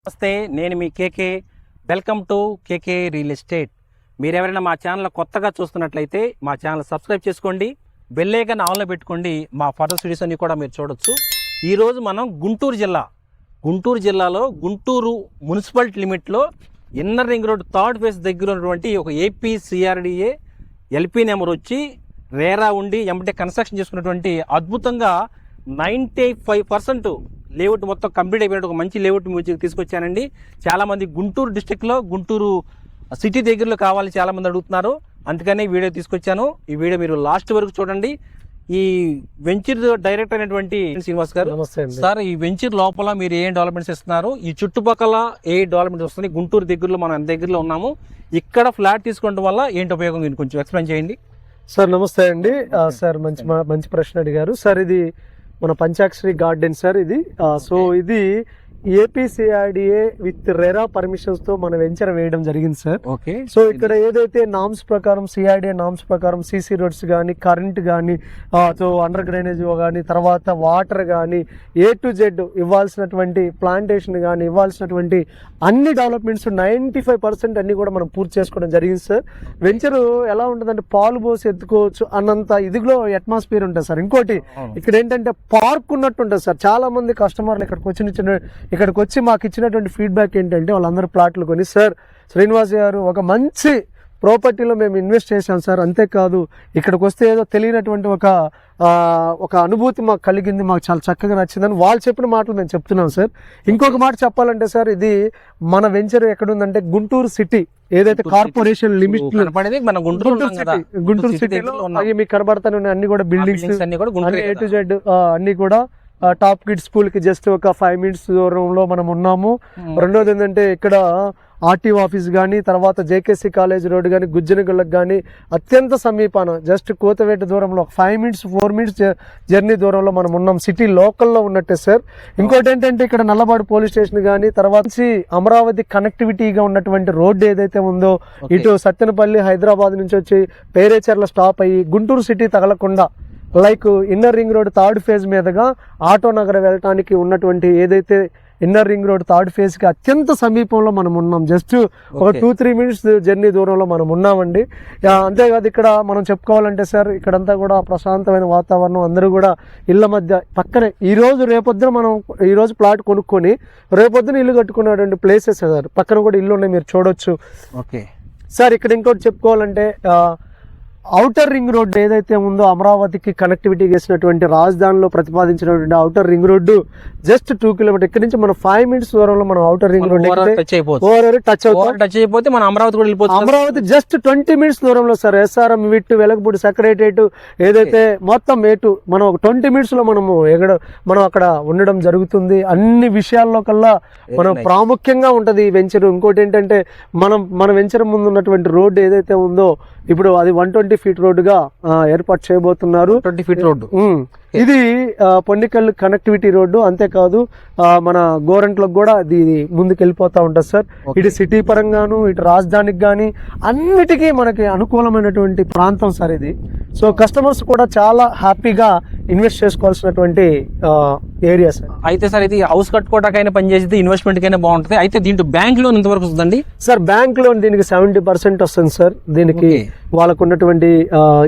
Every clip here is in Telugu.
నమస్తే, నేను మీ KK. Welcome to KK real estate. మీరు ఎవరైనా మా ఛానల్ కొత్తగా చూస్తున్నట్లయితే మా ఛానల్ సబ్స్క్రైబ్ చేసుకోండి, బెల్ ఐకాన్ ఆన్లో పెట్టుకోండి. మా ఫర్దర్ వీడియోస్ అన్ని కూడా మీరు చూడొచ్చు. ఈరోజు మనం గుంటూరు జిల్లాలో గుంటూరు మున్సిపాలిటీ లిమిట్లో inner ring road third phase దగ్గర ఉన్నటువంటి ఒక ఏపీ సిఆర్డిఏ ఎల్పీ నెంబర్ వచ్చి రేరా ఉండి ఎంబటే కన్స్ట్రక్షన్ చేసుకున్నటువంటి అద్భుతంగా 95% లేఅవుట్ మొత్తం కంప్లీట్ అయిపోయినట్టు ఒక మంచి లేఅవుట్ మ్యూజిక్ తీసుకొచ్చానండి. చాలామంది గుంటూరు డిస్టిక్లో గుంటూరు సిటీ దగ్గరలో కావాలి చాలామంది అడుగుతున్నారు, అందుకనే ఈ వీడియో తీసుకొచ్చాను. ఈ వీడియో మీరు లాస్ట్ వరకు చూడండి. ఈ వెంచర్ డైరెక్టర్ అయినటువంటి శ్రీనివాస్ గారు, నమస్తే సార్. ఈ వెంచర్ లోపల మీరు ఏం డెవలప్మెంట్స్ ఇస్తున్నారు, ఈ చుట్టుపక్కల ఏ డెవలప్మెంట్ వస్తుంది, గుంటూరు దగ్గరలో మనం దగ్గరలో ఉన్నాము, ఇక్కడ ఫ్లాట్ తీసుకోవడం వల్ల ఏంటి ఉపయోగం, దీన్ని కొంచెం ఎక్స్ప్లెయిన్ చేయండి. సార్. నమస్తే అండి సార్, మంచి ప్రశ్న అడిగారు సార్. ఇది మన పంచాక్షరి గార్డెన్ సార్ ఇది. సో ఇది ఏపీసీఆర్డిఏ విత్ రెరా పర్మిషన్స్ తో మన వెంచర్ వేయడం జరిగింది సార్. ఓకే. సో ఇక్కడ ఏదైతే నామ్స్ ప్రకారం సిఆర్డిఏ నామ్స్ ప్రకారం సీసీ రోడ్స్ కానీ, కరెంట్ కానీ, సో అండర్ డ్రైనేజ్ కానీ, తర్వాత వాటర్ కానీ, A to Z ఇవ్వాల్సినటువంటి ప్లాంటేషన్ కానీ ఇవ్వాల్సినటువంటి అన్ని డెవలప్మెంట్స్ 95% అన్ని కూడా మనం పూర్తి చేసుకోవడం జరిగింది సార్. వెంచర్ ఎలా ఉంటుందంటే పాలు పోసి ఎత్తుకోవచ్చు అన్నంత ఇదిలో అట్మాస్ఫియర్ ఉంటుంది సార్. ఇంకోటి ఇక్కడ ఏంటంటే పార్క్ ఉన్నట్టు ఉంటుంది సార్. చాలా మంది కస్టమర్లు ఇక్కడికి వచ్చి మాకు ఇచ్చినటువంటి ఫీడ్బ్యాక్ ఏంటంటే వాళ్ళందరూ ప్లాట్లు కొని, సార్ శ్రీనివాస్ గారు ఒక మంచి ప్రాపర్టీలో మేము ఇన్వెస్ట్ చేశాం సార్, అంతేకాదు ఇక్కడికి వస్తే ఏదో తెలియనటువంటి ఒక అనుభూతి మాకు కలిగింది, మాకు చాలా చక్కగా నచ్చిందని వాళ్ళు చెప్పిన మాటలు మేము చెప్తున్నాం సార్. ఇంకొక మాట చెప్పాలంటే సార్, ఇది మన వెంచర్ ఎక్కడుందంటే గుంటూరు సిటీ ఏదైతే కార్పొరేషన్ లిమిట్ గుంటూరు సిటీలో మీకు కనబడతానే అన్ని కూడా బిల్డింగ్స్ A to Z అన్ని కూడా టాప్ కిడ్ స్కూల్ కి జస్ట్ ఒక 5 minutes దూరంలో మనం ఉన్నాము. రెండోది ఏంటంటే ఇక్కడ ఆర్టీఓ ఆఫీస్ కానీ, తర్వాత జేకేసీ కాలేజ్ రోడ్ కానీ, గుజ్జనగుళ్ళకి కానీ అత్యంత సమీపాన జస్ట్ కోతవేట దూరంలో 5 minutes 4 minutes జర్నీ దూరంలో మనం ఉన్నాం. సిటీ లోకల్లో ఉన్నట్టే సార్. ఇంకోటి ఏంటంటే ఇక్కడ నల్లబాడు పోలీస్ స్టేషన్ కానీ, తర్వాత అమరావతి కనెక్టివిటీగా ఉన్నటువంటి రోడ్డు ఏదైతే ఉందో ఇటు సత్తెనపల్లి హైదరాబాద్ నుంచి వచ్చి పేరేచర్ల స్టాప్ అయ్యి గుంటూరు సిటీ తగలకుండా like inner ring road third phase మీదుగా ఆటో నగర్ వెళ్ళటానికి ఉన్నటువంటి ఏదైతే inner ring road third phase కి అత్యంత సమీపంలో మనం ఉన్నాం. జస్ట్ ఒక 2-3 minutes జర్నీ దూరంలో మనం ఉన్నామండి. అంతేకాదు ఇక్కడ మనం చెప్పుకోవాలంటే సార్, ఇక్కడంతా కూడా ప్రశాంతమైన వాతావరణం, అందరూ కూడా ఇళ్ల మధ్య పక్కనే ఈ రోజు ప్లాట్ కొనుక్కొని రేపొద్దున ఇల్లు కట్టుకున్నటువంటి ప్లేసెస్ సార్. పక్కన కూడా ఇల్లు ఉన్నాయి, మీరు చూడొచ్చు. Okay sir. ఇక్కడ ఇంకోటి చెప్పుకోవాలంటే ఔటర్ రింగ్ రోడ్డు ఏదైతే ఉందో అమరావతికి కనెక్టివిటీ చేసినటువంటి రాజధానిలో ప్రతిపాదించినటువంటి outer ring road just 2 kilometers ఇక్కడ నుంచి మనం 5 minutes దూరంలో మనం ఔటర్ రింగ్ రోడ్ టచ్ అయిపోతే మన అమరావతి జస్ట్ 20 minutes దూరంలో sir. SRM VIT Velagapudi secretariat ఏదైతే మొత్తం ఏటు మనం 20 minutes లో మనం అక్కడ ఉండడం జరుగుతుంది. అన్ని విషయాల్లో కల్లా మనం ప్రాముఖ్యంగా ఉంటది ఈ వెంచర్. ఇంకోటి ఏంటంటే మన వెంచర్ ముందు ఉన్నటువంటి రోడ్డు ఏదైతే ఉందో ఇప్పుడు అది 120 feet రోడ్డుగా ఏర్పాటు చేయబోతున్నారు. 20 feet రోడ్డు ఇది పొన్నికల్ కనెక్టివిటీ రోడ్డు. అంతేకాదు మన గోరంట్లకు కూడా ఇది ముందుకు వెళ్ళిపోతా ఉంటుంది సార్. ఇటు సిటీ పరంగాను, ఇటు రాజధానికి కానీ అన్నిటికీ మనకి అనుకూలమైనటువంటి ప్రాంతం సార్ ఇది. సో కస్టమర్స్ కూడా చాలా హ్యాపీగా ఇన్వెస్ట్ చేసుకోవాల్సినటువంటి ఏరియా సార్. అయితే సార్ ఇది హౌస్ కట్టుకోవడానికైనా పనిచేసేది, ఇన్వెస్ట్మెంట్ కైనా బాగుంటుంది. అయితే దీంట్లో బ్యాంక్ లోన్ ఎంతవరకు వస్తుందండి సార్? బ్యాంక్ లోన్ దీనికి 70% వస్తుంది సార్. దీనికి వాళ్ళకు ఉన్నటువంటి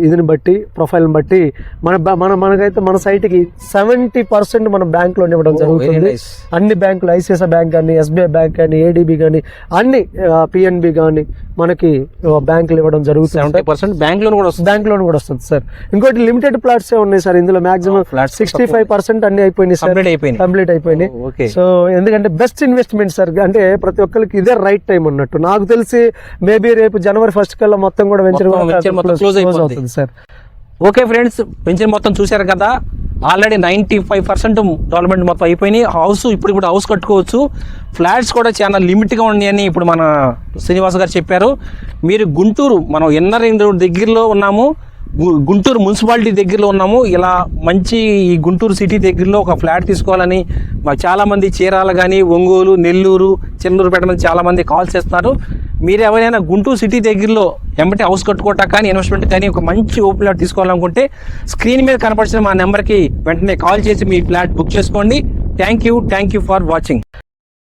ఇదిని బట్టి, ప్రొఫైల్ బట్టి మనకైతే మన సైట్ కి 70% మనం బ్యాంక్ లోన్ ఇవ్వడం జరుగుతుంది. అన్ని బ్యాంకులు, ఐసిఐసిఐ బ్యాంక్ కానీ, ఎస్బీఐ బ్యాంక్ కానీ, ఏడీబీ కానీ, అన్ని పిఎన్బి కానీ మనకి బ్యాంకులు ఇవ్వడం జరుగుతుంది. 70% బ్యాంక్ లోన్ కూడా వస్తుంది సార్. ఇంకోటి లిమిటెడ్ ప్లాట్స్ ఉన్నాయి సార్. ఇందులో మాక్సిమం 65% అన్ని అయిపోయినాయి సార్, కంప్లీట్ అయిపోయినాయి. సో ఎందుకంటే బెస్ట్ ఇన్వెస్ట్మెంట్ సార్. అంటే ప్రతి ఒక్కరికి ఇదే రైట్ టైం అన్నట్టు. నాకు తెలిసి మేబీ రేపు January 1st కల్లా మొత్తం కూడా వెంచర్ క్లోజ్ అవుతుంది సార్. ఓకే ఫ్రెండ్స్, వెంచర్ మొత్తం చూశారు కదా. ఆల్రెడీ 95% డెవలప్మెంట్ మొత్తం అయిపోయినాయి. ఇప్పుడు హౌస్ కట్టుకోవచ్చు. ఫ్లాట్స్ కూడా చాలా లిమిట్గా ఉన్నాయని ఇప్పుడు మన శ్రీనివాస్ గారు చెప్పారు. మీరు గుంటూరు, మనం ఇన్నర్ రింగ్ రోడ్ దగ్గరలో ఉన్నాము, గుంటూరు మున్సిపాలిటీ దగ్గరలో ఉన్నాము. ఇలా మంచి ఈ గుంటూరు సిటీ దగ్గరలో ఒక ఫ్లాట్ తీసుకోవాలని చాలామంది చీరాల కానీ, ఒంగోలు, నెల్లూరు, చెన్నూరుపేట నుంచి చాలామంది కాల్ చేస్తున్నారు. మీరు ఎవరైనా గుంటూరు సిటీ దగ్గరలో ఎంబటి హౌస్ కట్టుకోవటం కానీ, ఇన్వెస్ట్మెంట్ కానీ ఒక మంచి ఓపెన్ ఫ్లాట్ తీసుకోవాలనుకుంటే స్క్రీన్ మీద కనపడిన మా నెంబర్కి వెంటనే కాల్ చేసి మీ ఫ్లాట్ బుక్ చేసుకోండి. Thank you for watching.